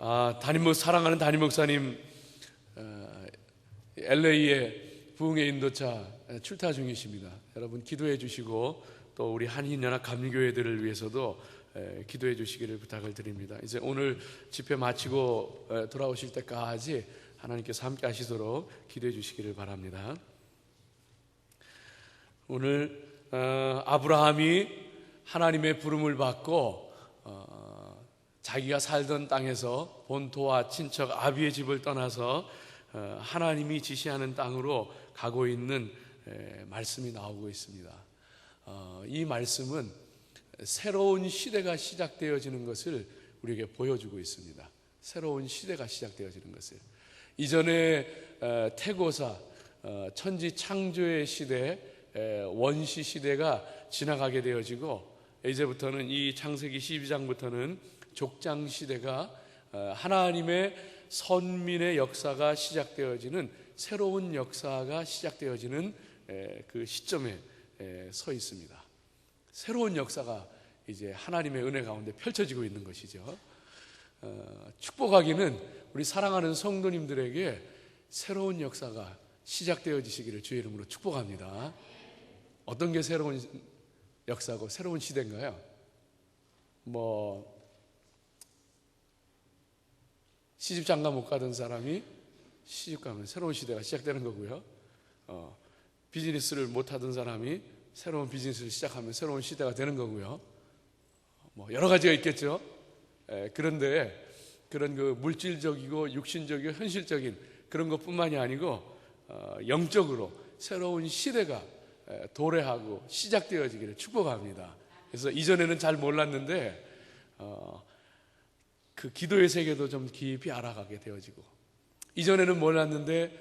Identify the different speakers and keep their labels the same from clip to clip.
Speaker 1: 사랑하는 담임 목사님, LA의 부흥의 인도차 출타 중이십니다. 여러분 기도해 주시고 또 우리 한인연합 감리교회들을 위해서도 기도해 주시기를 부탁을 드립니다. 이제 오늘 집회 마치고 돌아오실 때까지 하나님께서 함께 하시도록 기도해 주시기를 바랍니다. 오늘 아브라함이 하나님의 부름을 받고 자기가 살던 땅에서 본토와 친척 아비의 집을 떠나서 하나님이 지시하는 땅으로 가고 있는 말씀이 나오고 있습니다. 이 말씀은 새로운 시대가 시작되어지는 것을 우리에게 보여주고 있습니다. 새로운 시대가 시작되어지는 것을. 이전에 태고사, 천지 창조의 시대, 원시 시대가 지나가게 되어지고, 이제부터는 이 창세기 12장부터는 족장 시대가 하나님의 선민의 역사가 시작되어지는 새로운 역사가 시작되어지는 그 시점에 서 있습니다. 새로운 역사가 이제 하나님의 은혜 가운데 펼쳐지고 있는 것이죠. 축복하기는 우리 사랑하는 성도님들에게 새로운 역사가 시작되어지시기를 주의 이름으로 축복합니다. 어떤 게 새로운 역사고 새로운 시대인가요? 시집 장가 못 가던 사람이 시집 가면 새로운 시대가 시작되는 거고요. 비즈니스를 못 하던 사람이 새로운 비즈니스를 시작하면 새로운 시대가 되는 거고요. 여러 가지가 있겠죠. 그런데 그런 그 물질적이고 육신적이고 현실적인 그런 것뿐만이 아니고 영적으로 새로운 시대가 도래하고 시작되어지기를 축복합니다. 그래서 이전에는 잘 몰랐는데 그 기도의 세계도 좀 깊이 알아가게 되어지고, 이전에는 몰랐는데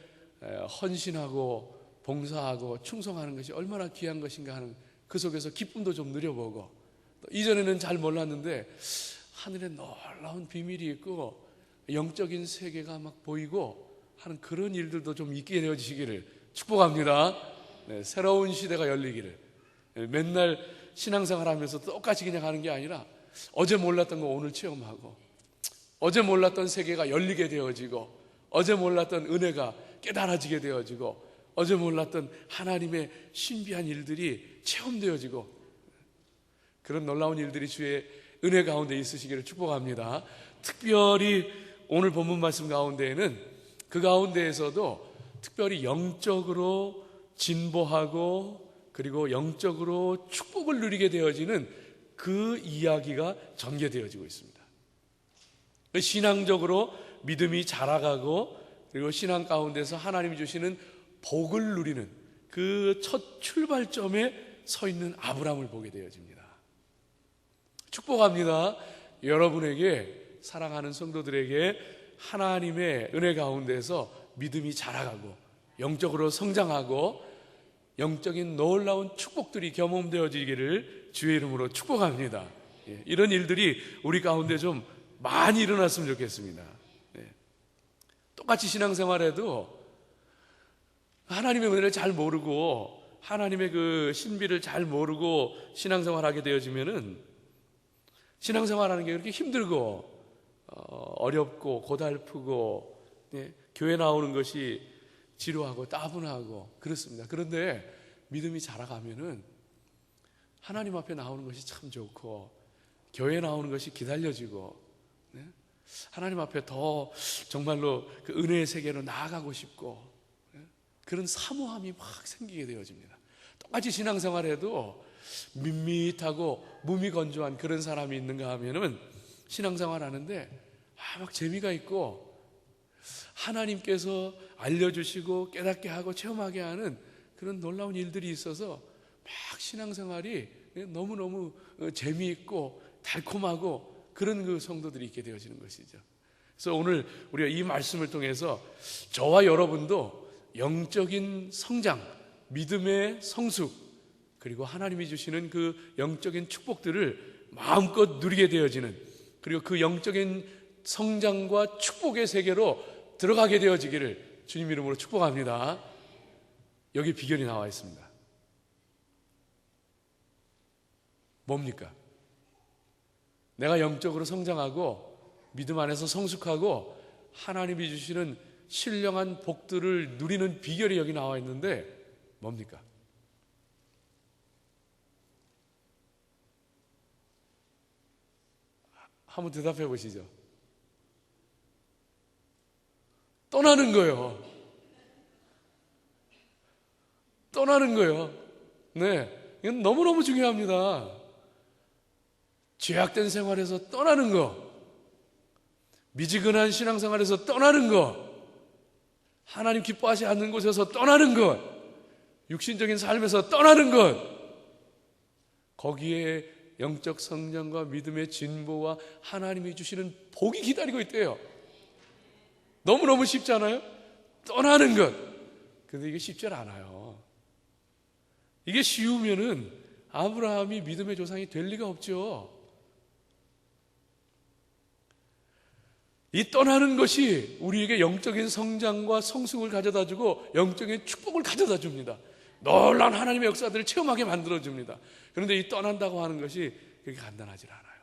Speaker 1: 헌신하고 봉사하고 충성하는 것이 얼마나 귀한 것인가 하는 그 속에서 기쁨도 좀 누려보고, 이전에는 잘 몰랐는데 하늘에 놀라운 비밀이 있고 영적인 세계가 막 보이고 하는 그런 일들도 좀 있게 되어지시기를 축복합니다. 새로운 시대가 열리기를. 맨날 신앙생활 하면서 똑같이 그냥 하는 게 아니라 어제 몰랐던 거 오늘 체험하고, 어제 몰랐던 세계가 열리게 되어지고, 어제 몰랐던 은혜가 깨달아지게 되어지고, 어제 몰랐던 하나님의 신비한 일들이 체험되어지고, 그런 놀라운 일들이 주의 은혜 가운데 있으시기를 축복합니다. 특별히 오늘 본문 말씀 가운데에는 그 가운데에서도 특별히 영적으로 진보하고 그리고 영적으로 축복을 누리게 되어지는 그 이야기가 전개되어지고 있습니다. 신앙적으로 믿음이 자라가고, 그리고 신앙 가운데서 하나님이 주시는 복을 누리는 그 첫 출발점에 서 있는 아브라함을 보게 되어집니다. 축복합니다. 여러분에게, 사랑하는 성도들에게 하나님의 은혜 가운데서 믿음이 자라가고 영적으로 성장하고 영적인 놀라운 축복들이 경험되어지기를 주의 이름으로 축복합니다. 이런 일들이 우리 가운데 좀 많이 일어났으면 좋겠습니다. 똑같이 신앙생활에도 하나님의 은혜를 잘 모르고 하나님의 그 신비를 잘 모르고 신앙생활하게 되어지면은 신앙생활하는 게 그렇게 힘들고 어렵고 고달프고 교회 나오는 것이 지루하고 따분하고 그렇습니다. 그런데 믿음이 자라가면은 하나님 앞에 나오는 것이 참 좋고 교회 나오는 것이 기다려지고 하나님 앞에 더 정말로 그 은혜의 세계로 나아가고 싶고 그런 사모함이 막 생기게 되어집니다. 똑같이 신앙생활에도 밋밋하고 무미건조한 그런 사람이 있는가 하면은 신앙생활 하는데 막 재미가 있고 하나님께서 알려주시고 깨닫게 하고 체험하게 하는 그런 놀라운 일들이 있어서 막 신앙생활이 너무너무 재미있고 달콤하고 그런 그 성도들이 있게 되어지는 것이죠. 그래서 오늘 우리가 이 말씀을 통해서 저와 여러분도 영적인 성장, 믿음의 성숙, 그리고 하나님이 주시는 그 영적인 축복들을 마음껏 누리게 되어지는, 그리고 그 영적인 성장과 축복의 세계로 들어가게 되어지기를 주님 이름으로 축복합니다. 여기 비결이 나와 있습니다. 뭡니까? 내가 영적으로 성장하고 믿음 안에서 성숙하고 하나님이 주시는 신령한 복들을 누리는 비결이 여기 나와 있는데 뭡니까? 한번 대답해 보시죠. 떠나는 거예요. 떠나는 거예요. 네, 이건 너무너무 중요합니다. 죄악된 생활에서 떠나는 거, 미지근한 신앙생활에서 떠나는 거, 하나님 기뻐하지 않는 곳에서 떠나는 것, 육신적인 삶에서 떠나는 것, 거기에 영적 성장과 믿음의 진보와 하나님이 주시는 복이 기다리고 있대요. 너무너무 쉽지 않아요? 떠나는 것. 근데 이게 쉽지 않아요. 이게 쉬우면은 아브라함이 믿음의 조상이 될 리가 없죠. 이 떠나는 것이 우리에게 영적인 성장과 성숙을 가져다 주고 영적인 축복을 가져다 줍니다. 놀라운 하나님의 역사들을 체험하게 만들어줍니다. 그런데 이 떠난다고 하는 것이 그렇게 간단하지 않아요.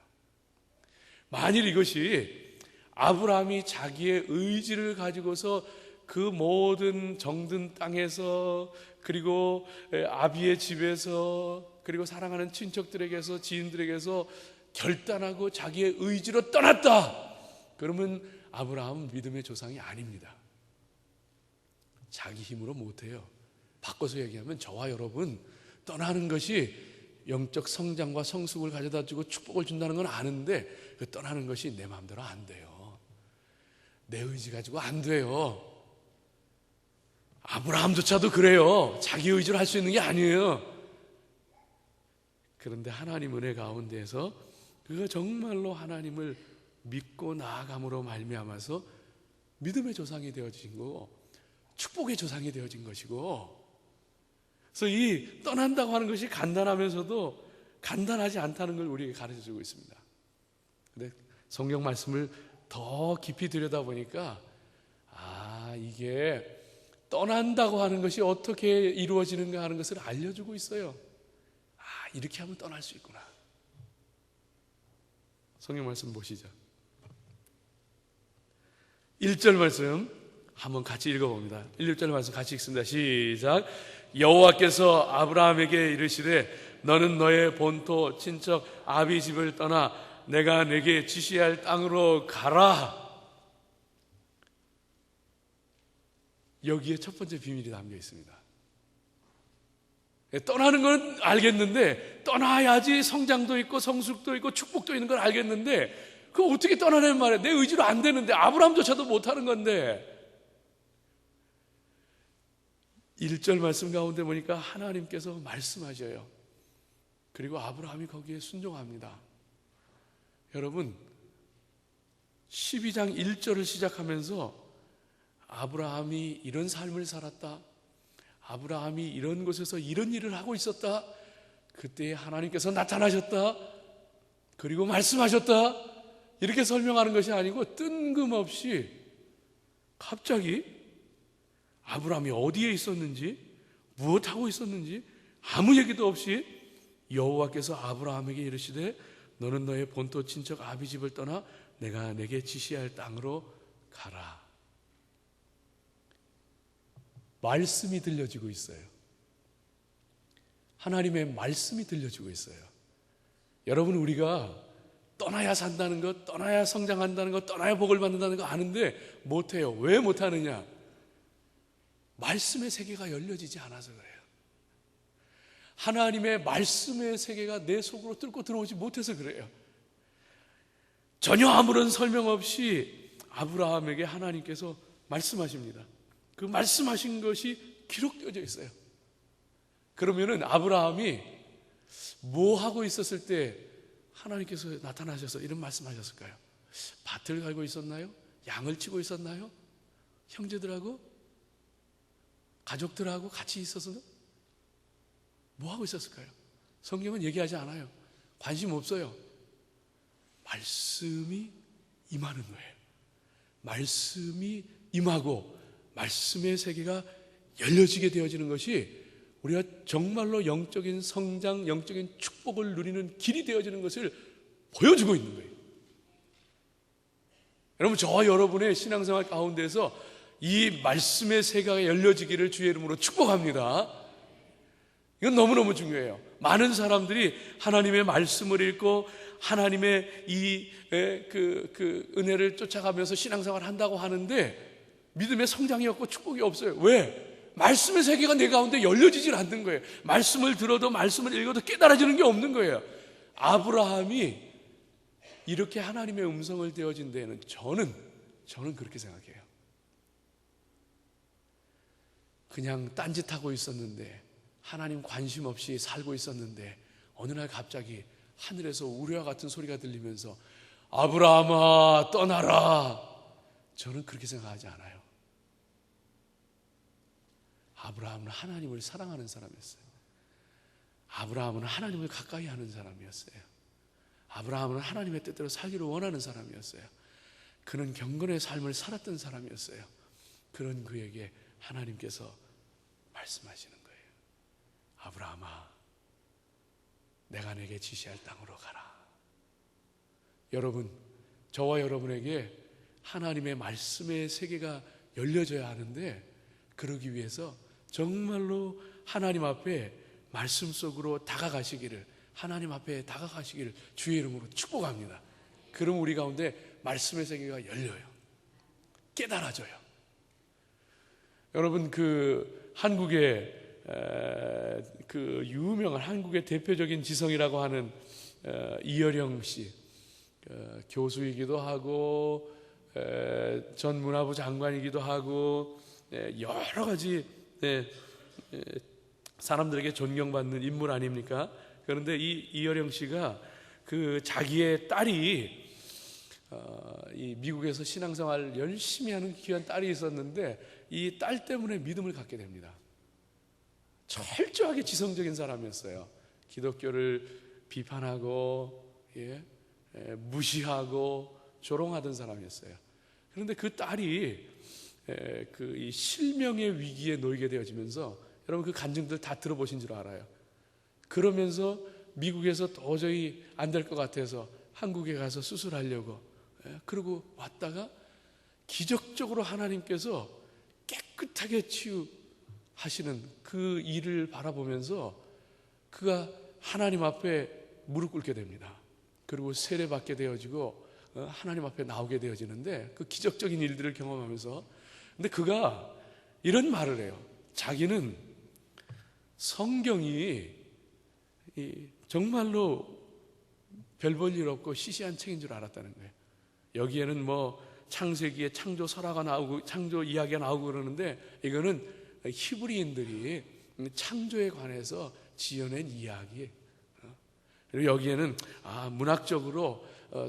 Speaker 1: 만일 이것이 아브라함이 자기의 의지를 가지고서 그 모든 정든 땅에서, 그리고 아비의 집에서, 그리고 사랑하는 친척들에게서, 지인들에게서 결단하고 자기의 의지로 떠났다, 그러면 아브라함은 믿음의 조상이 아닙니다. 자기 힘으로 못해요. 바꿔서 얘기하면 저와 여러분, 떠나는 것이 영적 성장과 성숙을 가져다 주고 축복을 준다는 건 아는데 그 떠나는 것이 내 마음대로 안 돼요. 내 의지 가지고 안 돼요. 아브라함조차도 그래요. 자기 의지로 할 수 있는 게 아니에요. 그런데 하나님 은혜 가운데에서 그가 정말로 하나님을 믿고 나아감으로 말미암아서 믿음의 조상이 되어진 거고 축복의 조상이 되어진 것이고, 그래서 이 떠난다고 하는 것이 간단하면서도 간단하지 않다는 걸 우리에게 가르쳐주고 있습니다. 근데 성경 말씀을 더 깊이 들여다보니까 이게 떠난다고 하는 것이 어떻게 이루어지는가 하는 것을 알려주고 있어요. 이렇게 하면 떠날 수 있구나. 성경 말씀 보시죠. 1절 말씀 한번 같이 읽어봅니다. 1절 말씀 같이 읽습니다. 시작. 여호와께서 아브라함에게 이르시되 너는 너의 본토 친척 아비 집을 떠나 내가 내게 지시할 땅으로 가라. 여기에 첫 번째 비밀이 담겨 있습니다. 떠나는 건 알겠는데, 떠나야지 성장도 있고 성숙도 있고 축복도 있는 걸 알겠는데, 그거 어떻게 떠나냐는 말이에요. 내 의지로 안 되는데, 아브라함조차도 못하는 건데. 1절 말씀 가운데 보니까 하나님께서 말씀하셔요. 그리고 아브라함이 거기에 순종합니다. 여러분, 12장 1절을 시작하면서 아브라함이 이런 삶을 살았다, 아브라함이 이런 곳에서 이런 일을 하고 있었다, 그때 하나님께서 나타나셨다, 그리고 말씀하셨다, 이렇게 설명하는 것이 아니고 뜬금없이 갑자기 아브라함이 어디에 있었는지, 무엇하고 있었는지 아무 얘기도 없이 여호와께서 아브라함에게 이르시되 너는 너의 본토 친척 아비 집을 떠나 내가 내게 지시할 땅으로 가라. 말씀이 들려지고 있어요. 하나님의 말씀이 들려지고 있어요. 여러분, 우리가 떠나야 산다는 것, 떠나야 성장한다는 것, 떠나야 복을 받는다는 거 아는데 못해요. 왜 못하느냐? 말씀의 세계가 열려지지 않아서 그래요. 하나님의 말씀의 세계가 내 속으로 뚫고 들어오지 못해서 그래요. 전혀 아무런 설명 없이 아브라함에게 하나님께서 말씀하십니다. 그 말씀하신 것이 기록되어져 있어요. 그러면은 아브라함이 뭐 하고 있었을 때 하나님께서 나타나셔서 이런 말씀하셨을까요? 밭을 갈고 있었나요? 양을 치고 있었나요? 형제들하고 가족들하고 같이 있어서 뭐 하고 있었을까요? 성경은 얘기하지 않아요. 관심 없어요. 말씀이 임하는 거예요. 말씀이 임하고 말씀의 세계가 열려지게 되어지는 것이 우리가 정말로 영적인 성장, 영적인 축복을 누리는 길이 되어지는 것을 보여주고 있는 거예요. 여러분, 저와 여러분의 신앙생활 가운데서 이 말씀의 세계가 열려지기를 주의 이름으로 축복합니다. 이건 너무너무 중요해요. 많은 사람들이 하나님의 말씀을 읽고 하나님의 그 은혜를 쫓아가면서 신앙생활을 한다고 하는데 믿음의 성장이 없고 축복이 없어요. 왜? 말씀의 세계가 내 가운데 열려지질 않는 거예요. 말씀을 들어도 말씀을 읽어도 깨달아지는 게 없는 거예요. 아브라함이 이렇게 하나님의 음성을 되어진 데에는 저는 그렇게 생각해요. 그냥 딴짓하고 있었는데, 하나님 관심 없이 살고 있었는데 어느 날 갑자기 하늘에서 우레와 같은 소리가 들리면서 아브라함아 떠나라. 저는 그렇게 생각하지 않아요. 아브라함은 하나님을 사랑하는 사람이었어요. 아브라함은 하나님을 가까이 하는 사람이었어요. 아브라함은 하나님의 뜻대로 살기를 원하는 사람이었어요. 그는 경건의 삶을 살았던 사람이었어요. 그런 그에게 하나님께서 말씀하시는 거예요. 아브라함아, 내가 내게 지시할 땅으로 가라. 여러분, 저와 여러분에게 하나님의 말씀의 세계가 열려져야 하는데, 그러기 위해서 정말로 하나님 앞에 말씀 속으로 다가가시기를, 하나님 앞에 다가가시기를 주의 이름으로 축복합니다. 그럼 우리 가운데 말씀의 세계가 열려요. 깨달아져요. 여러분, 그 한국의 그 유명한 한국의 대표적인 지성이라고 하는 이어령 씨, 교수이기도 하고 전 문화부 장관이기도 하고 여러 가지 사람들에게 존경받는 인물 아닙니까? 그런데 이 이어령 씨가 그 자기의 딸이 이 미국에서 신앙생활 열심히 하는 귀한 딸이 있었는데 이 딸 때문에 믿음을 갖게 됩니다. 철저하게 지성적인 사람이었어요. 기독교를 비판하고 무시하고 조롱하던 사람이었어요. 그런데 그 딸이 그 이 실명의 위기에 놓이게 되어지면서, 여러분 그 간증들 다 들어보신 줄 알아요. 그러면서 미국에서 도저히 안 될 것 같아서 한국에 가서 수술하려고 그러고 왔다가 기적적으로 하나님께서 깨끗하게 치유하시는 그 일을 바라보면서 그가 하나님 앞에 무릎 꿇게 됩니다. 그리고 세례받게 되어지고 하나님 앞에 나오게 되어지는데, 그 기적적인 일들을 경험하면서, 근데 그가 이런 말을 해요. 자기는 성경이 정말로 별 볼 일 없고 시시한 책인 줄 알았다는 거예요. 여기에는 뭐 창세기에 창조 설화가 나오고 창조 이야기가 나오고 그러는데, 이거는 히브리인들이 창조에 관해서 지어낸 이야기. 그리고 여기에는 문학적으로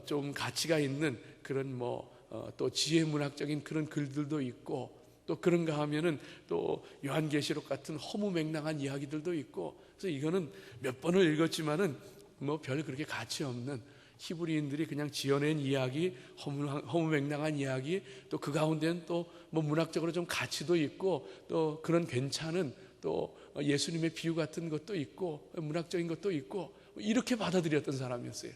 Speaker 1: 좀 가치가 있는 그런 또 지혜 문학적인 그런 글들도 있고, 또 그런가 하면은 또 요한계시록 같은 허무맹랑한 이야기들도 있고, 그래서 이거는 몇 번을 읽었지만은 별 그렇게 가치 없는 히브리인들이 그냥 지어낸 이야기, 허무맹랑한 이야기, 또 그 가운데는 또 문학적으로 좀 가치도 있고, 또 그런 괜찮은 또 예수님의 비유 같은 것도 있고, 문학적인 것도 있고, 이렇게 받아들였던 사람이었어요.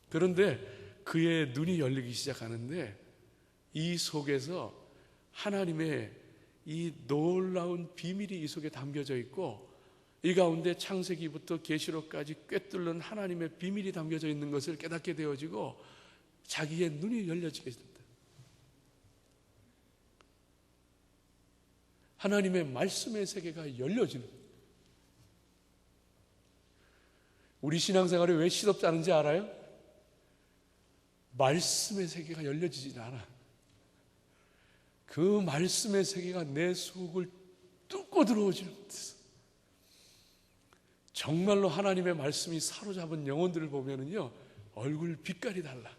Speaker 1: 그런데 그의 눈이 열리기 시작하는데, 이 속에서 하나님의 이 놀라운 비밀이 이 속에 담겨져 있고, 이 가운데 창세기부터 계시록까지 꿰뚫는 하나님의 비밀이 담겨져 있는 것을 깨닫게 되어지고 자기의 눈이 열려지게 된다. 하나님의 말씀의 세계가 열려지는. 우리 신앙생활이 왜 시덥지 않은지 알아요? 말씀의 세계가 열려지지 않아. 그 말씀의 세계가 내 속을 뚫고 들어오지는 못해서, 정말로 하나님의 말씀이 사로잡은 영혼들을 보면은요, 얼굴 빛깔이 달라.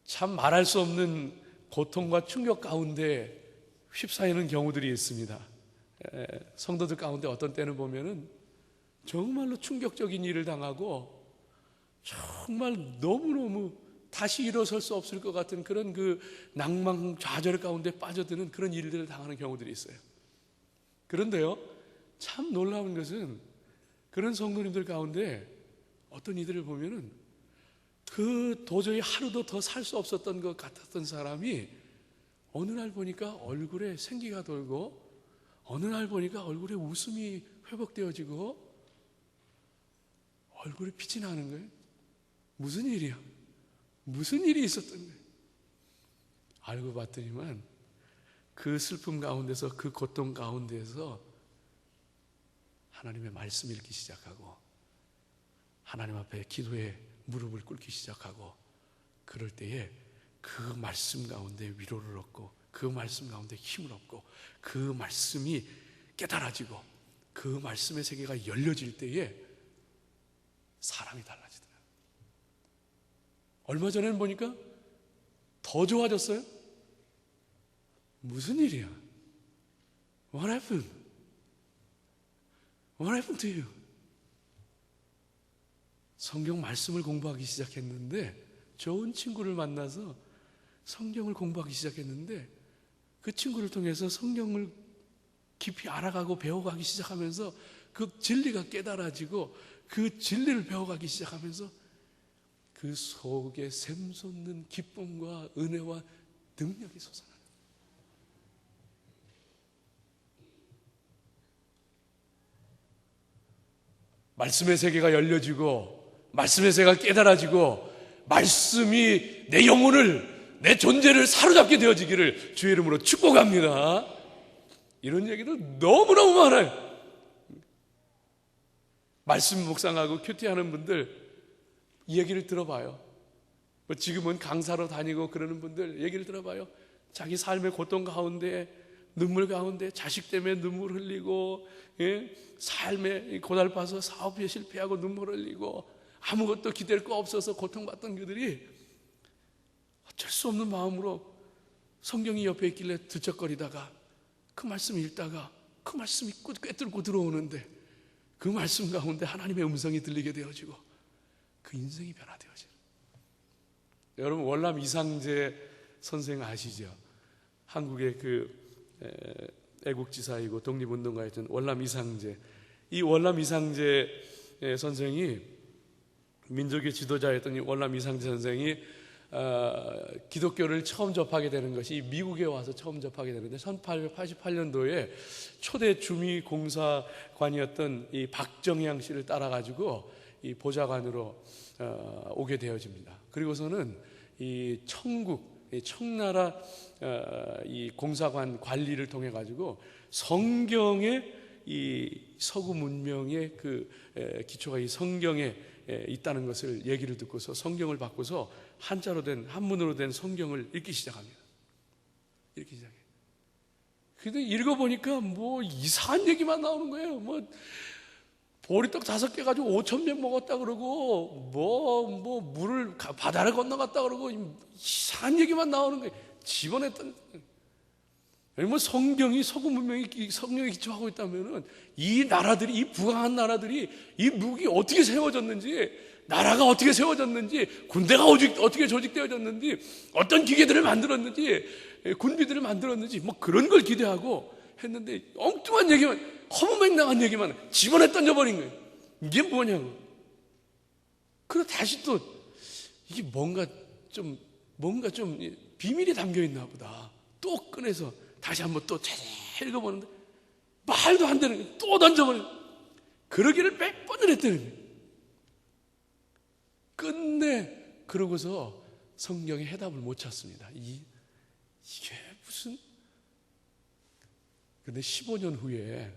Speaker 1: 참 말할 수 없는 고통과 충격 가운데 휩싸이는 경우들이 있습니다. 성도들 가운데 어떤 때는 보면은 정말로 충격적인 일을 당하고 정말 너무너무 다시 일어설 수 없을 것 같은 그런 그 낭망 좌절 가운데 빠져드는 그런 일들을 당하는 경우들이 있어요. 그런데요, 참 놀라운 것은 그런 성도님들 가운데 어떤 이들을 보면은 그 도저히 하루도 더 살 수 없었던 것 같았던 사람이 어느 날 보니까 얼굴에 생기가 돌고, 어느 날 보니까 얼굴에 웃음이 회복되어지고 얼굴에 빛이 나는 거예요. 무슨 일이야? 무슨 일이 있었던 거예요? 알고 봤더니만 그 슬픔 가운데서, 그 고통 가운데서 하나님의 말씀 읽기 시작하고 하나님 앞에 기도에 무릎을 꿇기 시작하고, 그럴 때에 그 말씀 가운데 위로를 얻고, 그 말씀 가운데 힘을 얻고, 그 말씀이 깨달아지고, 그 말씀의 세계가 열려질 때에 사람이 달라지더라고요. 얼마 전에는 보니까 더 좋아졌어요. 무슨 일이야? What happened? What happened to you? 성경 말씀을 공부하기 시작했는데, 좋은 친구를 만나서 성경을 공부하기 시작했는데, 그 친구를 통해서 성경을 깊이 알아가고 배워가기 시작하면서 그 진리가 깨달아지고, 그 진리를 배워가기 시작하면서 그 속에 샘솟는 기쁨과 은혜와 능력이 솟아나요. 말씀의 세계가 열려지고, 말씀의 세계가 깨달아지고, 말씀이 내 영혼을, 내 존재를 사로잡게 되어지기를 주의 이름으로 축복합니다. 이런 얘기도 너무너무 많아요. 말씀 묵상하고 큐티하는 분들 이 얘기를 들어봐요. 뭐 지금은 강사로 다니고 그러는 분들 얘기를 들어봐요. 자기 삶의 고통 가운데, 눈물 가운데 자식 때문에 눈물 흘리고, 삶에 고달파서 사업에 실패하고 눈물 흘리고 아무것도 기댈 거 없어서 고통받던 그들이 어쩔 수 없는 마음으로 성경이 옆에 있길래 뒤척거리다가 그 말씀 읽다가 그 말씀이 꿰뚫고 들어오는데, 그 말씀 가운데 하나님의 음성이 들리게 되어지고 그 인생이 변화되어져요. 여러분, 월남 이상재 선생 아시죠? 한국의 그 애국지사이고 독립운동가였던 월남 이상재. 이 월남 이상재 선생이, 민족의 지도자였던 이 월남 이상재 선생이 기독교를 처음 접하게 되는 것이 미국에 와서 처음 접하게 되는데, 1888년도에 초대 주미공사관이었던 이 박정향 씨를 따라가지고 이 보좌관으로 오게 되어집니다. 그리고서는 이 청국, 이 청나라 이 공사관 관리를 통해 가지고 성경의 이 서구 문명의 그 기초가 이 성경에 있다는 것을 얘기를 듣고서 성경을 바꿔서 한자로 된, 한문으로 된 성경을 읽기 시작합니다. 읽기 시작해요. 근데 읽어보니까 뭐 이상한 얘기만 나오는 거예요. 뭐 보리떡 5개 가지고 5,000명 먹었다 그러고, 뭐 물을 바다를 건너갔다 그러고, 이상한 얘기만 나오는 거예요. 집어냈던. 뭐 성경이, 서구 문명이 성경에 기초하고 있다면은 이 나라들이, 이 부강한 나라들이 이 무기 어떻게 세워졌는지, 나라가 어떻게 세워졌는지, 군대가 어떻게 조직되어졌는지, 어떤 기계들을 만들었는지, 군비들을 만들었는지, 뭐 그런 걸 기대하고 했는데 엉뚱한 얘기만, 허무맹랑한 얘기만 집어내 던져버린 거예요. 이게 뭐냐고. 그리고 다시 또 이게 뭔가 좀 비밀이 담겨 있나 보다. 또 꺼내서 다시 한번 또 자세히 읽어보는데 말도 안 되는 거예요. 또 던져버리는 거예요. 그러기를 몇 번을 했다는 거예요. 끝내 그러고서 성경에 해답을 못 찾습니다. 이게 무슨. 근데 15년 후에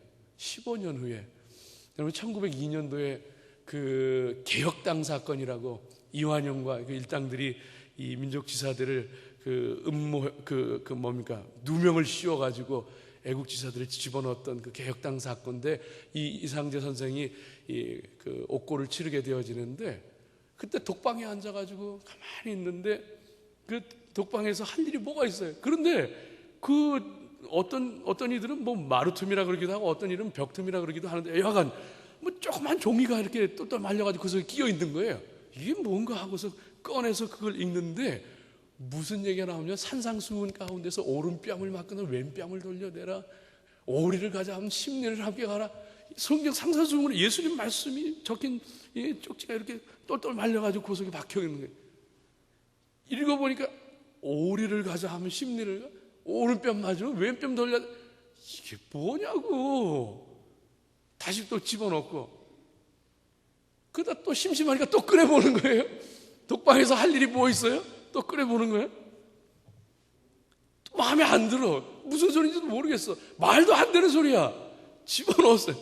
Speaker 1: 여러분, 1902년도에 그 개혁당 사건이라고 이완용과 그 일당들이 이 민족지사들을 누명을 씌워가지고 애국지사들을 집어넣었던 그 개혁당 사건인데, 이 이상재 선생이 그 옥고를 치르게 되어지는데, 그때 독방에 앉아가지고 가만히 있는데 그 독방에서 할 일이 뭐가 있어요. 그런데 그 어떤 이들은 뭐 마루틈이라 그러기도 하고, 어떤 이들은 벽틈이라 그러기도 하는데, 여하간 뭐 조그만 종이가 이렇게 똘똘 말려가지고 거기서 끼어 있는 거예요. 이게 뭔가 하고서 꺼내서 그걸 읽는데 무슨 얘기가 나오냐, 산상수훈 가운데서 오른뺨을 맞거나 왼뺨을 돌려내라, 오리를 가자 하면 십리를 함께 가라. 성경 상사수문에 예수님 말씀이 적힌 이 쪽지가 이렇게 똘똘 말려가지고 구석에 박혀 있는 거예요. 읽어보니까 오리를 가자 하면 심리를 가, 오른뺨 맞으면 왼뺨 돌려. 이게 뭐냐고. 다시 또 집어넣고, 그러다 또 심심하니까 또 꺼내보는 거예요. 독방에서 할 일이 뭐 있어요? 또 꺼내보는 거예요. 또 마음에 안 들어. 무슨 소리인지도 모르겠어. 말도 안 되는 소리야. 집어넣었어요.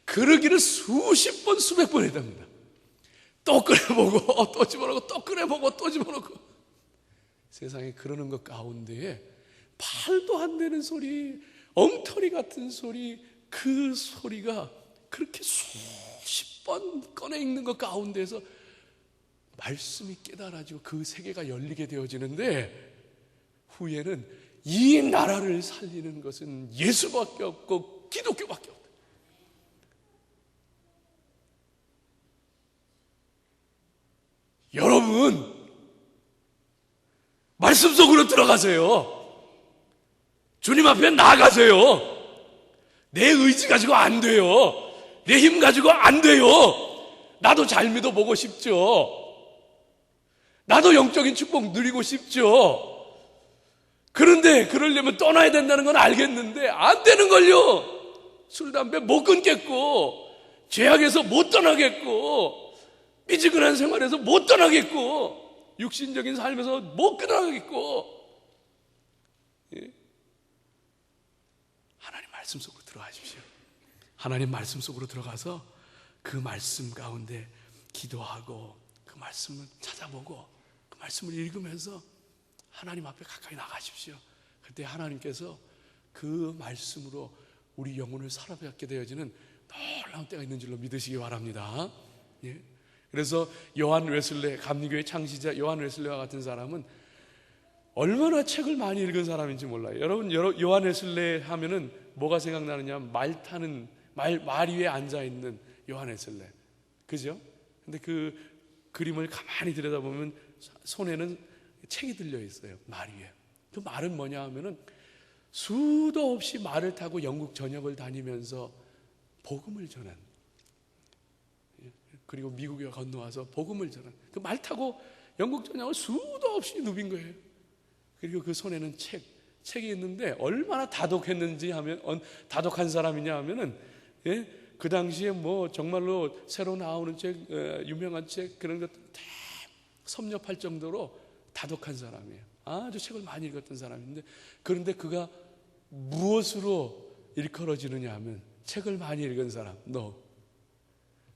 Speaker 1: 그러기를 수십 번, 수백 번 해야 됩니다. 또 꺼내보고, 또 집어넣고, 또 꺼내보고, 또 집어넣고. 세상에 그러는 것 가운데에 말도 안 되는 소리, 엉터리 같은 소리, 그 소리가 그렇게 수십 번 꺼내 읽는 것 가운데에서 말씀이 깨달아지고 그 세계가 열리게 되어지는데, 후에는 이 나라를 살리는 것은 예수밖에 없고 기독교밖에 없다. 여러분, 말씀 속으로 들어가세요. 주님 앞에 나가세요. 내 의지 가지고 안 돼요. 내 힘 가지고 안 돼요. 나도 잘 믿어보고 싶죠. 나도 영적인 축복 누리고 싶죠. 그런데 그러려면 떠나야 된다는 건 알겠는데 안 되는걸요. 술, 담배 못 끊겠고, 죄악에서 못 떠나겠고, 삐지근한 생활에서 못 떠나겠고, 육신적인 삶에서 못 떠나겠고. 예? 하나님 말씀 속으로 들어가십시오. 하나님 말씀 속으로 들어가서 그 말씀 가운데 기도하고, 그 말씀을 찾아보고, 그 말씀을 읽으면서 하나님 앞에 가까이 나가십시오. 그때 하나님께서 그 말씀으로 우리 영혼을 사로잡게 되어지는 놀라운 때가 있는 줄로 믿으시기 바랍니다. 예? 그래서 요한 웨슬레, 감리교의 창시자 요한 웨슬레와 같은 사람은 얼마나 책을 많이 읽은 사람인지 몰라요. 여러분, 요한 웨슬레 하면은 뭐가 생각나느냐? 말 타는, 말 위에 앉아있는 요한 웨슬레. 그죠? 근데 그 그림을 가만히 들여다보면 손에는 책이 들려 있어요. 말 위에. 그 말은 뭐냐 하면은 수도 없이 말을 타고 영국 전역을 다니면서 복음을 전한, 그리고 미국에 건너와서 복음을 전한, 그 말 타고 영국 전역을 수도 없이 누빈 거예요. 그리고 그 손에는 책이 있는데 얼마나 다독했는지 하면, 다독한 사람이냐 하면은, 예? 그 당시에 뭐 정말로 새로 나오는 책, 유명한 책, 그런 것들 다 섭렵할 정도로 다독한 사람이에요. 아주 책을 많이 읽었던 사람인데, 그런데 그가 무엇으로 일컬어지느냐 하면, 책을 많이 읽은 사람,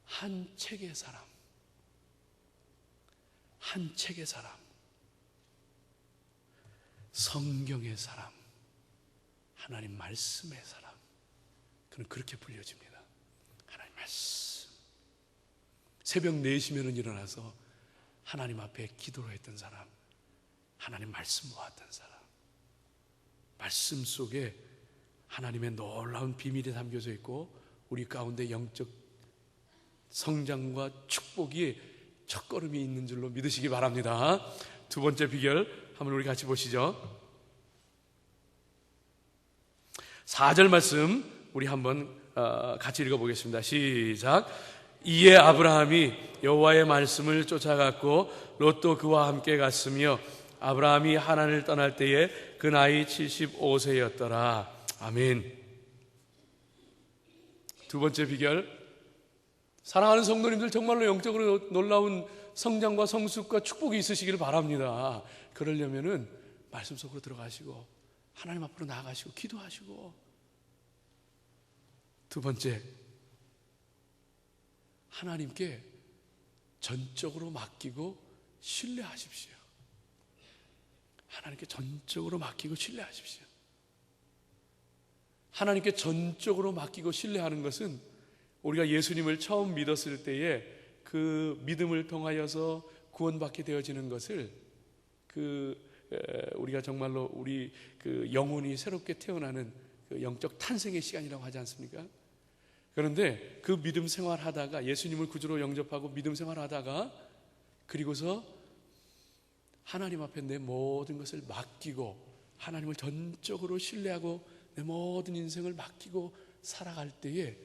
Speaker 1: 한 책의 사람, 한 책의 사람, 성경의 사람, 하나님 말씀의 사람. 그는 그렇게 불려집니다. 하나님 말씀. 새벽 4시면은 일어나서 하나님 앞에 기도를 했던 사람, 하나님 말씀 모았던 사람, 말씀 속에 하나님의 놀라운 비밀이 담겨져 있고 우리 가운데 영적 성장과 축복이 첫걸음이 있는 줄로 믿으시기 바랍니다. 두 번째 비결 한번 우리 같이 보시죠. 4절 말씀 우리 한번 같이 읽어보겠습니다. 시작. 이에 아브라함이 여호와의 말씀을 쫓아갔고 롯도 그와 함께 갔으며 아브라함이 하란을 떠날 때에 그 나이 75세였더라. 아멘. 두 번째 비결, 사랑하는 성도님들, 정말로 영적으로 놀라운 성장과 성숙과 축복이 있으시기를 바랍니다. 그러려면은 말씀 속으로 들어가시고 하나님 앞으로 나아가시고 기도하시고, 두 번째, 하나님께 전적으로 맡기고 신뢰하십시오. 하나님께 전적으로 맡기고 신뢰하십시오. 하나님께 전적으로 맡기고 신뢰하는 것은 우리가 예수님을 처음 믿었을 때에 그 믿음을 통하여서 구원받게 되어지는 것을 우리가 정말로 우리 그 영혼이 새롭게 태어나는 그 영적 탄생의 시간이라고 하지 않습니까? 그런데 그 믿음 생활하다가, 예수님을 구주로 영접하고 믿음 생활하다가, 그리고서 하나님 앞에 내 모든 것을 맡기고 하나님을 전적으로 신뢰하고 내 모든 인생을 맡기고 살아갈 때에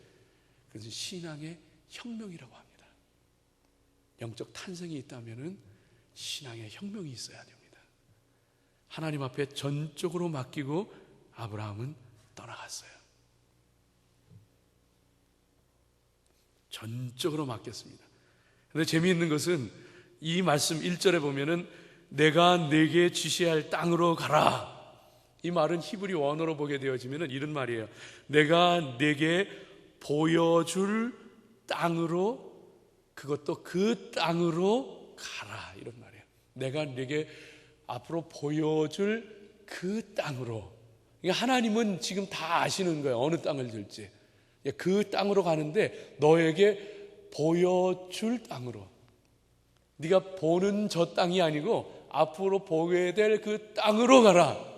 Speaker 1: 그것은 신앙의 혁명이라고 합니다. 영적 탄생이 있다면 신앙의 혁명이 있어야 됩니다. 하나님 앞에 전적으로 맡기고 아브라함은 떠나갔어요. 전적으로 맡겼습니다. 그런데 재미있는 것은 이 말씀 1절에 보면은 내가 네게 지시할 땅으로 가라. 이 말은 히브리 원어로 보게 되어지면은 이런 말이에요. 내가 네게 보여줄 땅으로, 그것도 그 땅으로 가라, 이런 말이에요. 내가 네게 앞으로 보여줄 그 땅으로. 그러니까 하나님은 지금 다 아시는 거예요. 어느 땅을 들지. 그 땅으로 가는데 너에게 보여줄 땅으로. 네가 보는 저 땅이 아니고 앞으로 보게 될 그 땅으로 가라.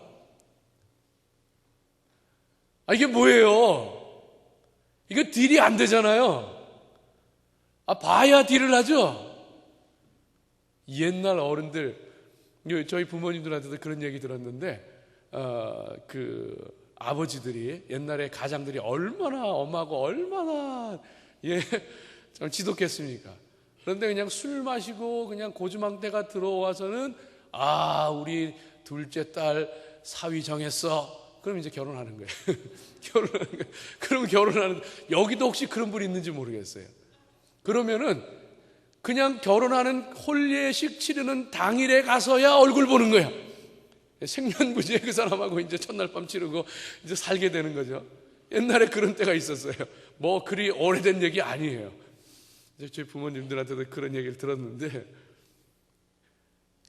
Speaker 1: 이게 뭐예요? 이거 딜이 안 되잖아요. 봐야 딜을 하죠. 옛날 어른들, 저희 부모님들한테도 그런 얘기 들었는데, 아버지들이, 옛날에 가장들이 얼마나 엄하고 얼마나 참 지독했습니까? 그런데 그냥 술 마시고 그냥 고주망태가 들어와서는 우리 둘째 딸 사위 정했어. 그럼 이제 결혼하는 거예요. 결혼하는 거예요. 그럼 결혼하는, 여기도 혹시 그런 분이 있는지 모르겠어요. 그러면은 그냥 결혼하는 혼례식 치르는 당일에 가서야 얼굴 보는 거야. 생년부지에 그 사람하고 이제 첫날 밤 치르고 이제 살게 되는 거죠. 옛날에 그런 때가 있었어요. 뭐 그리 오래된 얘기 아니에요. 저희 부모님들한테도 그런 얘기를 들었는데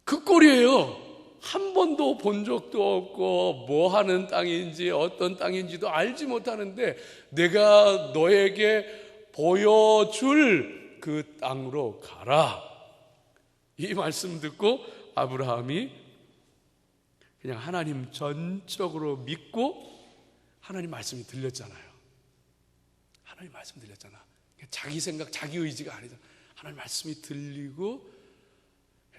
Speaker 1: 그 꼴이에요. 한 번도 본 적도 없고 뭐 하는 땅인지 어떤 땅인지도 알지 못하는데 내가 너에게 보여줄 그 땅으로 가라. 이 말씀 듣고 아브라함이 그냥 하나님 전적으로 믿고, 하나님 말씀이 들렸잖아요. 하나님 말씀 들렸잖아. 자기 생각, 자기 의지가 아니잖아. 하나님 말씀이 들리고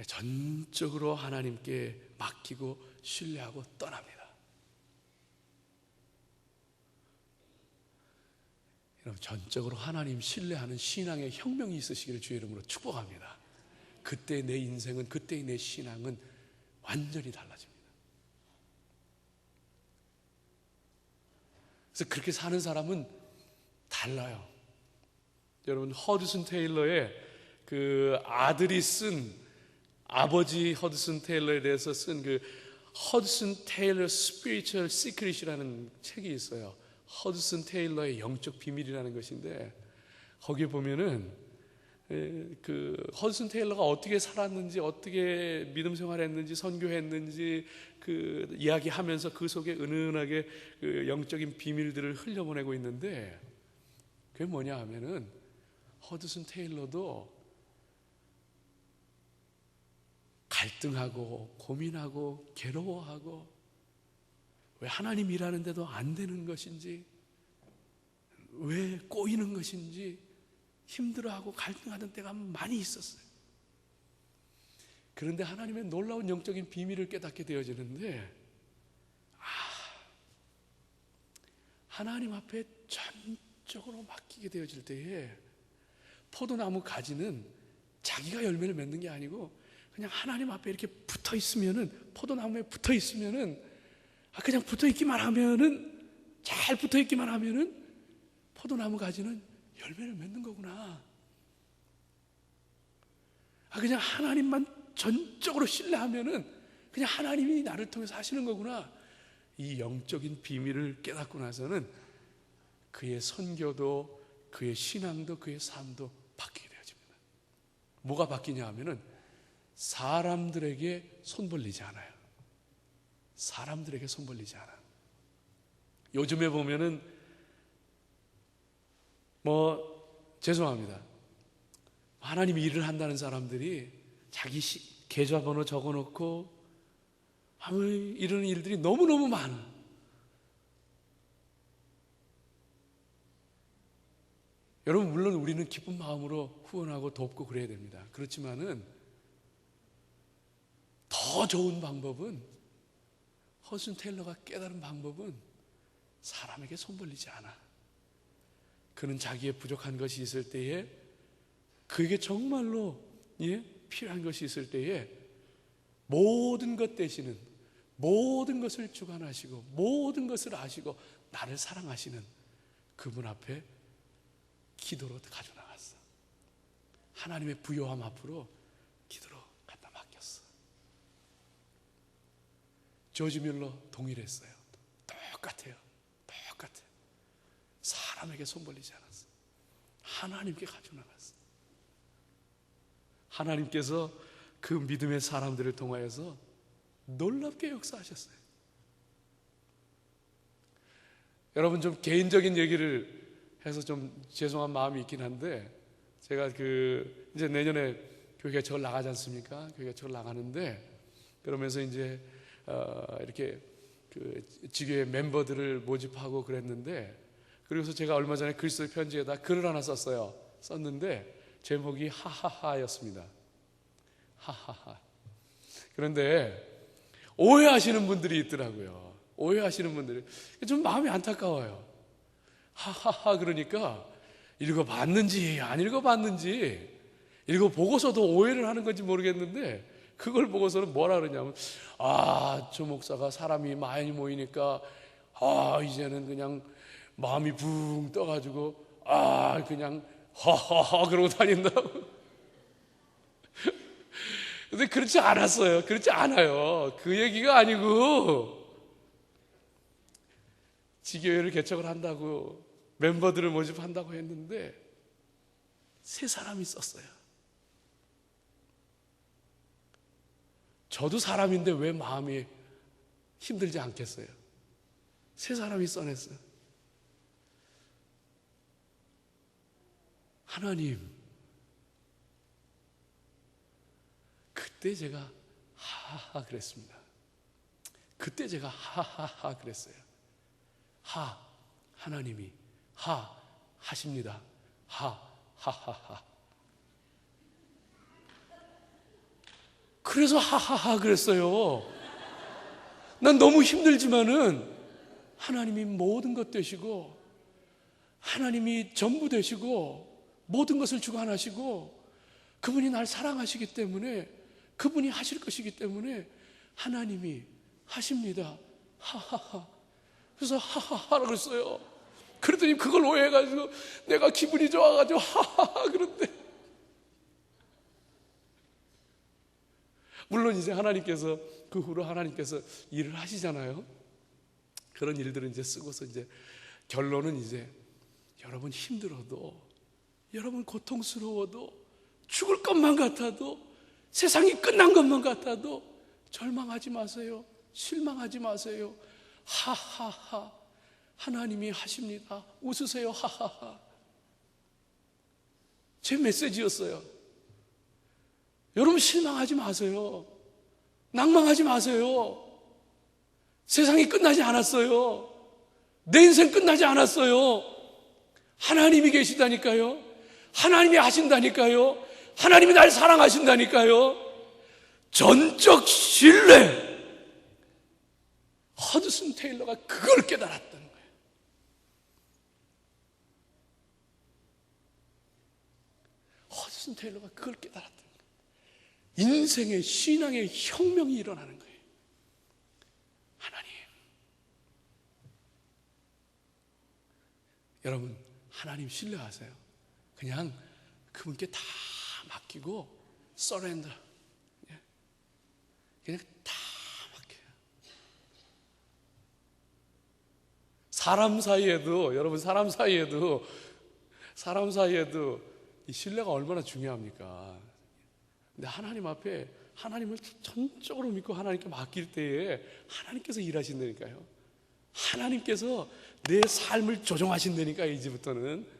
Speaker 1: 전적으로 하나님께 맡기고 신뢰하고 떠납니다. 여러분, 전적으로 하나님 신뢰하는 신앙의 혁명이 있으시기를 주의 이름으로 축복합니다. 그때 내 인생은, 그때의 내 신앙은 완전히 달라집니다. 그래서 그렇게 사는 사람은 달라요. 여러분, 허드슨 테일러의 그 아들이 쓴, 아버지 허드슨 테일러에 대해서 쓴 그 허드슨 테일러 스피리추얼 시크릿이라는 책이 있어요. 허드슨 테일러의 영적 비밀이라는 것인데, 거기에 보면은 그 허드슨 테일러가 어떻게 살았는지, 어떻게 믿음 생활했는지, 선교했는지 그 이야기하면서 그 속에 은은하게 그 영적인 비밀들을 흘려보내고 있는데, 그게 뭐냐 하면은 허드슨 테일러도 갈등하고 고민하고 괴로워하고 왜 하나님 일하는데도 안 되는 것인지, 왜 꼬이는 것인지 힘들어하고 갈등하던 때가 많이 있었어요. 그런데 하나님의 놀라운 영적인 비밀을 깨닫게 되어지는데, 하나님 앞에 전적으로 맡기게 되어질 때에 포도나무 가지는 자기가 열매를 맺는 게 아니고 그냥 하나님 앞에 이렇게 붙어 있으면은, 포도나무에 붙어 있으면은, 그냥 붙어 있기만 하면은, 잘 붙어 있기만 하면은 포도나무 가지는 열매를 맺는 거구나. 그냥 하나님만 전적으로 신뢰하면은 그냥 하나님이 나를 통해서 하시는 거구나. 이 영적인 비밀을 깨닫고 나서는 그의 선교도, 그의 신앙도, 그의 삶도 바뀌게 되어집니다. 뭐가 바뀌냐 하면은 사람들에게 손 벌리지 않아요. 사람들에게 손 벌리지 않아. 요즘에 보면은 죄송합니다. 하나님이 일을 한다는 사람들이 자기 계좌번호 적어놓고 이러는 일들이 너무너무 많아. 여러분, 물론 우리는 기쁜 마음으로 후원하고 돕고 그래야 됩니다. 그렇지만은 더 좋은 방법은, 허슨 테일러가 깨달은 방법은 사람에게 손 벌리지 않아. 그는 자기의 부족한 것이 있을 때에, 그에게 정말로 필요한 것이 있을 때에 모든 것 되시는, 모든 것을 주관하시고 모든 것을 아시고 나를 사랑하시는 그분 앞에 기도로 가져나갔어. 하나님의 부요함 앞으로 기도로 갖다 맡겼어. 조지 밀러 동일했어요. 똑같아요. 사람에게 손 벌리지 않았어. 하나님께 가져나갔어. 하나님께서 그 믿음의 사람들을 통하여서 놀랍게 역사하셨어요. 여러분, 좀 개인적인 얘기를 해서 좀 죄송한 마음이 있긴 한데, 제가 이제 내년에 교회 개척을 나가지 않습니까? 교회 개척을 나가는데, 그러면서 이제 이렇게 지교회 멤버들을 모집하고 그랬는데, 그래서 제가 얼마 전에 그리스도의 편지에다 글을 하나 썼는데 제목이 하하하였습니다. 하하하. 그런데 오해하시는 분들이 있더라고요. 오해하시는 분들이 좀 마음이 안타까워요. 하하하 그러니까 읽어봤는지 안 읽어봤는지, 읽어보고서도 오해를 하는 건지 모르겠는데, 그걸 보고서는 뭐라 그러냐면, 저 목사가 사람이 많이 모이니까 이제는 그냥 마음이 붕 떠가지고 그냥 하하하 그러고 다닌다고. 근데 그렇지 않았어요. 그렇지 않아요. 그 얘기가 아니고, 지교회를 개척을 한다고 멤버들을 모집한다고 했는데 3사람이 썼어요. 저도 사람인데 왜 마음이 힘들지 않겠어요? 3사람이 써냈어요. 하나님, 그때 제가 하하하 그랬습니다. 그때 제가 하하하 그랬어요. 하나님이 하십니다. 하하하하. 그래서 하하하 그랬어요. 난 너무 힘들지만은 하나님이 모든 것 되시고, 하나님이 전부 되시고, 모든 것을 주관하시고, 그분이 날 사랑하시기 때문에, 그분이 하실 것이기 때문에 하나님이 하십니다. 하하하. 그래서 하하하라고 그랬어요. 그랬더니 그걸 오해해가지고 내가 기분이 좋아가지고 하하하 그런데, 물론 이제 하나님께서 그 후로 하나님께서 일을 하시잖아요. 그런 일들은 이제 쓰고서 이제 결론은 이제, 여러분 힘들어도, 여러분 고통스러워도, 죽을 것만 같아도, 세상이 끝난 것만 같아도 절망하지 마세요. 실망하지 마세요. 하하하. 하나님이 하십니다. 웃으세요. 하하하. 제 메시지였어요. 여러분 실망하지 마세요. 낭망하지 마세요. 세상이 끝나지 않았어요. 내 인생 끝나지 않았어요. 하나님이 계시다니까요. 하나님이 하신다니까요. 하나님이 날 사랑하신다니까요. 전적 신뢰. 허드슨 테일러가 그걸 깨달았다는 거예요. 허드슨 테일러가 그걸 깨달았다는 거예요. 인생의 신앙의 혁명이 일어나는 거예요. 하나님, 여러분 하나님 신뢰하세요. 그냥 그분께 다 맡기고 서렌더, 그냥 다 맡겨요. 사람 사이에도, 여러분 사람 사이에도 이 신뢰가 얼마나 중요합니까? 근데 하나님 앞에 하나님을 전적으로 믿고 하나님께 맡길 때에 하나님께서 일하신다니까요. 하나님께서 내 삶을 조종하신다니까요. 이제부터는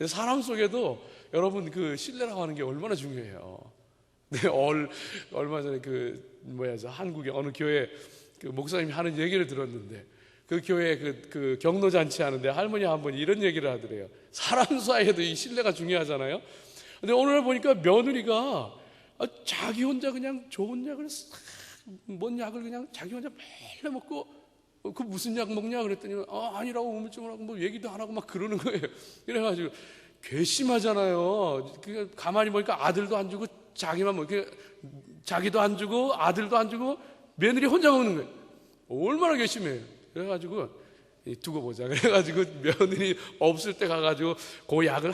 Speaker 1: 사람 속에도 여러분 그 신뢰라고 하는 게 얼마나 중요해요. 네, 얼마 전에 한국의 어느 교회 그 목사님이 하는 얘기를 들었는데, 그 교회 그 경로잔치 하는데 할머니 한 분이 이런 얘기를 하더래요. 사람 사이에도 이 신뢰가 중요하잖아요. 근데 오늘 보니까 며느리가 자기 혼자 그냥 좋은 약을, 뭔 약을 그냥 자기 혼자 매일 먹고 그 무슨 약 먹냐 그랬더니 아니라고 우물쭈물 하고 뭐 얘기도 안 하고 막 그러는 거예요. 그래가지고 괘씸하잖아요. 그 가만히 보니까 아들도 안 주고 자기만 뭐 이렇게 자기도 안 주고 아들도 안 주고 며느리 혼자 먹는 거예요. 얼마나 괘씸해요. 그래가지고 두고 보자. 그래가지고 며느리 없을 때 가가지고 그 약을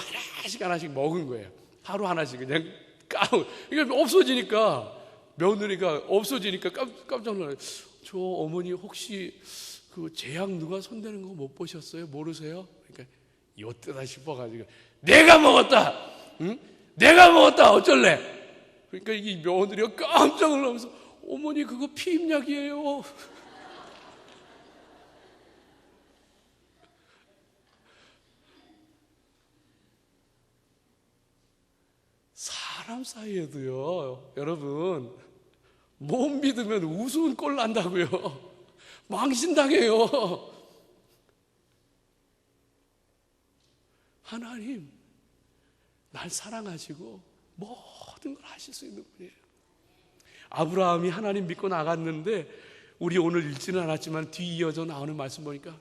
Speaker 1: 하나씩 먹은 거예요. 하루 하나씩 그냥 이게 없어지니까 며느리가 없어지니까 깜짝 놀라요. 저 어머니 혹시 그 제약 누가 손대는 거 못 보셨어요? 모르세요? 그러니까 이때다 싶어가지고 내가 먹었다. 응? 내가 먹었다. 어쩔래? 그러니까 이 며느리가 깜짝 놀라면서 어머니 그거 피임약이에요. 사람 사이에도요, 여러분, 못 믿으면 우스운 꼴 난다고요. 망신당해요. 하나님, 날 사랑하시고 모든 걸 하실 수 있는 분이에요. 아브라함이 하나님 믿고 나갔는데, 우리 오늘 읽지는 않았지만 뒤 이어져 나오는 말씀 보니까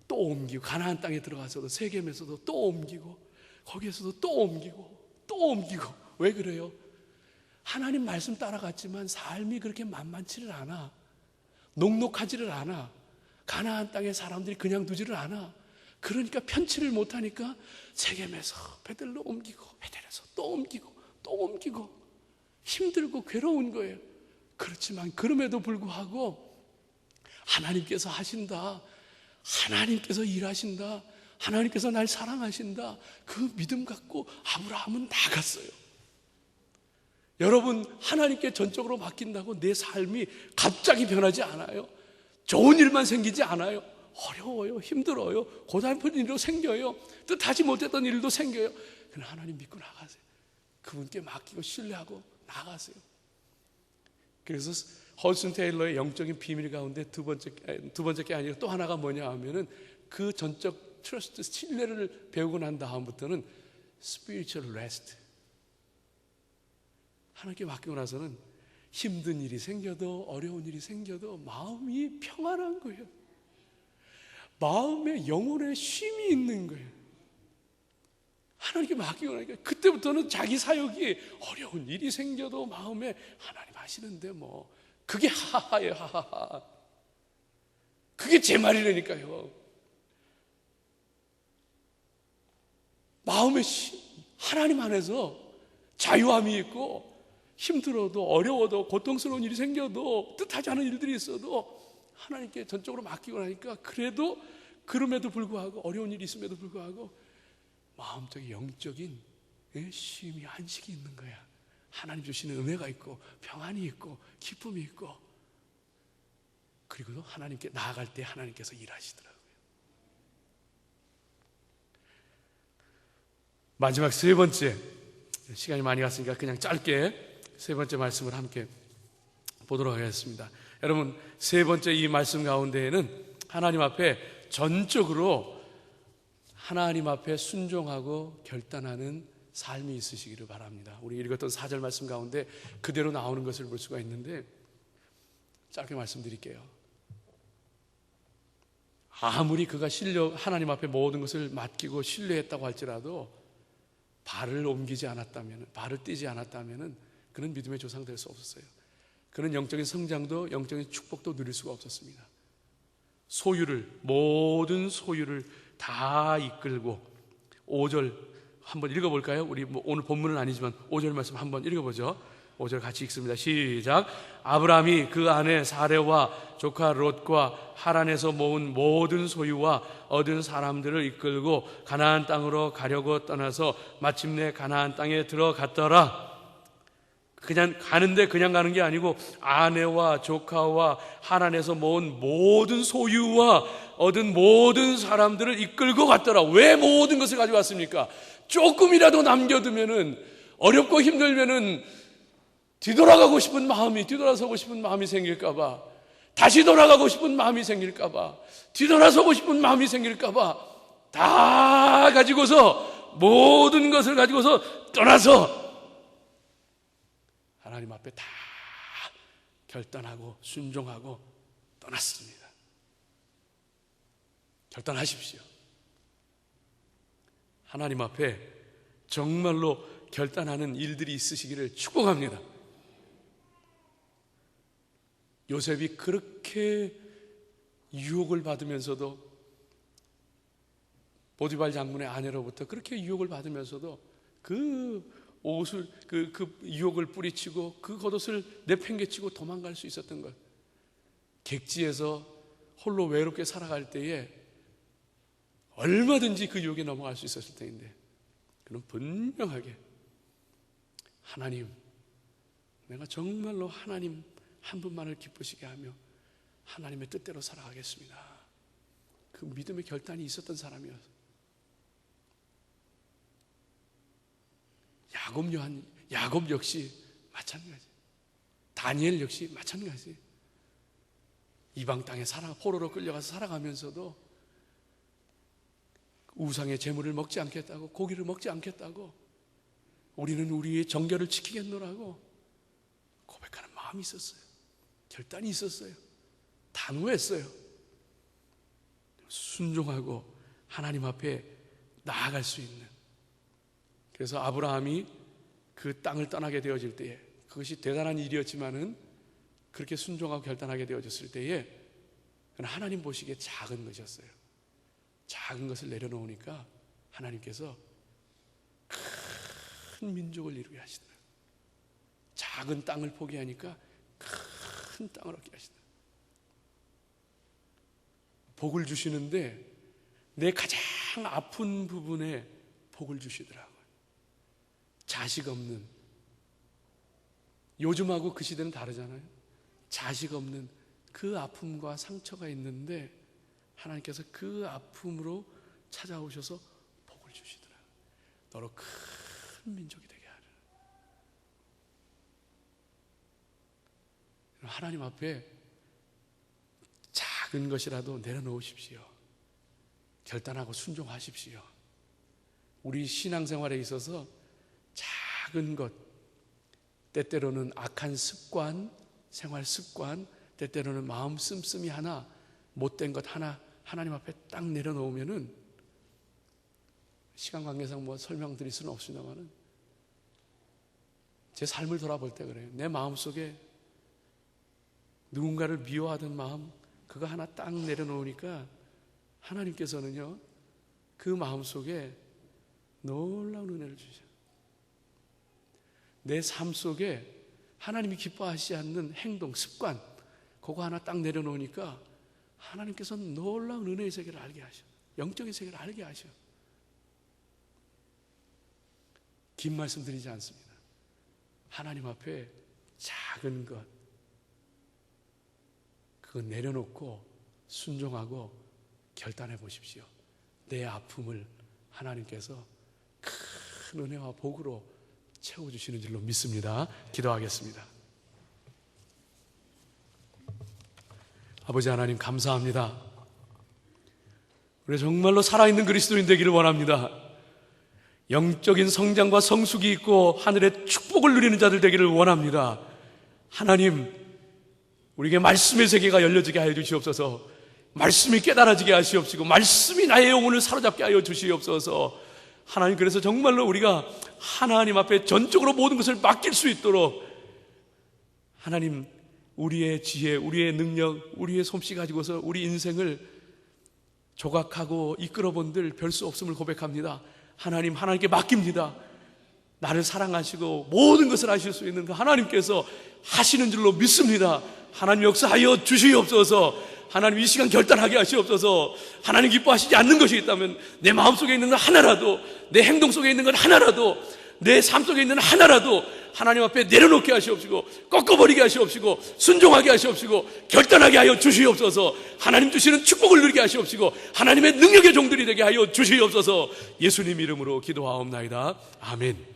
Speaker 1: 또 옮기고, 가나안 땅에 들어가서도 세겜에서도 또 옮기고, 거기에서도 또 옮기고, 또 옮기고. 왜 그래요? 하나님 말씀 따라갔지만 삶이 그렇게 만만치를 않아. 녹록하지를 않아. 가나안 땅의 사람들이 그냥 두지를 않아. 그러니까 편치를 못하니까 세겜에서 베들로 옮기고, 베델에서 또 옮기고, 또 옮기고, 힘들고 괴로운 거예요. 그렇지만 그럼에도 불구하고 하나님께서 하신다, 하나님께서 일하신다, 하나님께서 날 사랑하신다, 그 믿음 갖고 아브라함은 나갔어요. 여러분, 하나님께 전적으로 맡긴다고 내 삶이 갑자기 변하지 않아요. 좋은 일만 생기지 않아요. 어려워요, 힘들어요, 고달픈 일도 생겨요, 뜻하지 못했던 일도 생겨요. 그냥 하나님 믿고 나가세요. 그분께 맡기고 신뢰하고 나가세요. 그래서 허슨 테일러의 영적인 비밀 가운데 두 번째 게 아니라 또 하나가 뭐냐 하면은 그 전적 트러스트, 신뢰를 배우고 난 다음부터는 spiritual rest. 하나님께 맡기고 나서는 힘든 일이 생겨도 어려운 일이 생겨도 마음이 평안한 거예요. 마음에 영혼에 쉼이 있는 거예요. 하나님께 맡기고 나니까 그때부터는 자기 사역이 어려운 일이 생겨도 마음에 하나님 하시는데 뭐 그게 하하예요. 하하하. 그게 제 말이라니까요. 마음에 하나님 안에서 자유함이 있고, 힘들어도 어려워도 고통스러운 일이 생겨도 뜻하지 않은 일들이 있어도 하나님께 전적으로 맡기고 나니까 그래도 그럼에도 불구하고 어려운 일이 있음에도 불구하고 마음적인 영적인 쉼이 안식이 있는 거야. 하나님 주시는 은혜가 있고 평안이 있고 기쁨이 있고, 그리고 하나님께 나아갈 때 하나님께서 일하시더라고요. 마지막 세 번째, 시간이 많이 갔으니까 그냥 짧게 세 번째 말씀을 함께 보도록 하겠습니다. 여러분, 세 번째 이 말씀 가운데에는 하나님 앞에 전적으로 하나님 앞에 순종하고 결단하는 삶이 있으시기를 바랍니다. 우리 읽었던 4절 말씀 가운데 그대로 나오는 것을 볼 수가 있는데 짧게 말씀드릴게요. 아무리 그가 하나님 앞에 모든 것을 맡기고 신뢰했다고 할지라도 발을 옮기지 않았다면, 발을 떼지 않았다면 그는 믿음의 조상 될 수 없었어요. 그는 영적인 성장도 영적인 축복도 누릴 수가 없었습니다. 모든 소유를 다 이끌고, 5절 한번 읽어볼까요? 우리 오늘 본문은 아니지만 5절 말씀 한번 읽어보죠. 5절 같이 읽습니다. 시작. 아브라함이 그 아내 사레와 조카 롯과 하란에서 모은 모든 소유와 얻은 사람들을 이끌고 가나안 땅으로 가려고 떠나서 마침내 가나안 땅에 들어갔더라. 그냥 가는데 그냥 가는 게 아니고 아내와 조카와 하란에서 모은 모든 소유와 얻은 모든 사람들을 이끌고 갔더라. 왜 모든 것을 가지고 왔습니까? 조금이라도 남겨두면은, 어렵고 힘들면은 뒤돌아서고 싶은 마음이 생길까봐, 다시 돌아가고 싶은 마음이 생길까봐, 뒤돌아서고 싶은 마음이 생길까봐 다 가지고서, 모든 것을 가지고서 떠나서 하나님 앞에 다 결단하고 순종하고 떠났습니다. 결단하십시오. 하나님 앞에 정말로 결단하는 일들이 있으시기를 축복합니다. 요셉이 그렇게 유혹을 받으면서도, 보디발 장군의 아내로부터 그렇게 유혹을 받으면서도 그 옷을, 그 유혹을 뿌리치고 그 겉옷을 내팽개치고 도망갈 수 있었던 것. 객지에서 홀로 외롭게 살아갈 때에 얼마든지 그 유혹에 넘어갈 수 있었을 때인데, 그는 분명하게 하나님, 내가 정말로 하나님 한 분만을 기쁘시게 하며 하나님의 뜻대로 살아가겠습니다. 그 믿음의 결단이 있었던 사람이었어요. 야곱 역시 마찬가지. 다니엘 역시 마찬가지. 이방 땅에 포로로 끌려가서 살아가면서도 우상의 재물을 먹지 않겠다고, 고기를 먹지 않겠다고, 우리는 우리의 정결을 지키겠노라고 고백하는 마음이 있었어요. 결단이 있었어요. 단호했어요. 순종하고 하나님 앞에 나아갈 수 있는. 그래서 아브라함이 그 땅을 떠나게 되어질 때에, 그것이 대단한 일이었지만은 그렇게 순종하고 결단하게 되어졌을 때에 하나님 보시기에 작은 것이었어요. 작은 것을 내려놓으니까 하나님께서 큰 민족을 이루게 하시더라고요. 작은 땅을 포기하니까 큰 땅을 얻게 하시더라고요. 복을 주시는데 내 가장 아픈 부분에 복을 주시더라고요. 자식 없는, 요즘하고 그 시대는 다르잖아요. 자식 없는 그 아픔과 상처가 있는데 하나님께서 그 아픔으로 찾아오셔서 복을 주시더라. 너로 큰 민족이 되게 하라. 하나님 앞에 작은 것이라도 내려놓으십시오. 결단하고 순종하십시오. 우리 신앙생활에 있어서 작은 것, 때때로는 악한 습관, 생활 습관, 때때로는 마음 씀씀이 하나, 못된 것 하나 하나님 앞에 딱 내려놓으면은, 시간 관계상 설명드릴 수는 없습니다만은 제 삶을 돌아볼 때 그래요. 내 마음속에 누군가를 미워하던 마음, 그거 하나 딱 내려놓으니까 하나님께서는요, 그 마음속에 놀라운 은혜를 주셔요. 내 삶 속에 하나님이 기뻐하시지 않는 행동, 습관, 그거 하나 딱 내려놓으니까 하나님께서 놀라운 은혜의 세계를 알게 하셔. 영적인 세계를 알게 하셔. 긴 말씀 드리지 않습니다. 하나님 앞에 작은 것, 그거 내려놓고 순종하고 결단해 보십시오. 내 아픔을 하나님께서 큰 은혜와 복으로 채워주시는 줄로 믿습니다. 기도하겠습니다. 아버지 하나님, 감사합니다. 우리 정말로 살아있는 그리스도인 되기를 원합니다. 영적인 성장과 성숙이 있고 하늘의 축복을 누리는 자들 되기를 원합니다. 하나님, 우리에게 말씀의 세계가 열려지게 하여 주시옵소서. 말씀이 깨달아지게 하시옵시고 말씀이 나의 영혼을 사로잡게 하여 주시옵소서. 하나님, 그래서 정말로 우리가 하나님 앞에 전적으로 모든 것을 맡길 수 있도록 하나님, 우리의 지혜, 우리의 능력, 우리의 솜씨 가지고서 우리 인생을 조각하고 이끌어 본들 별 수 없음을 고백합니다. 하나님, 하나님께 맡깁니다. 나를 사랑하시고 모든 것을 하실 수 있는 그 하나님께서 하시는 줄로 믿습니다. 하나님, 역사하여 주시옵소서. 하나님, 이 시간 결단하게 하시옵소서. 하나님 기뻐하시지 않는 것이 있다면 내 마음속에 있는 것 하나라도, 내 행동 속에 있는 것 하나라도, 내 삶 속에 있는 하나라도 하나님 앞에 내려놓게 하시옵시고 꺾어버리게 하시옵시고 순종하게 하시옵시고 결단하게 하여 주시옵소서. 하나님 주시는 축복을 누리게 하시옵시고 하나님의 능력의 종들이 되게 하여 주시옵소서. 예수님 이름으로 기도하옵나이다. 아멘.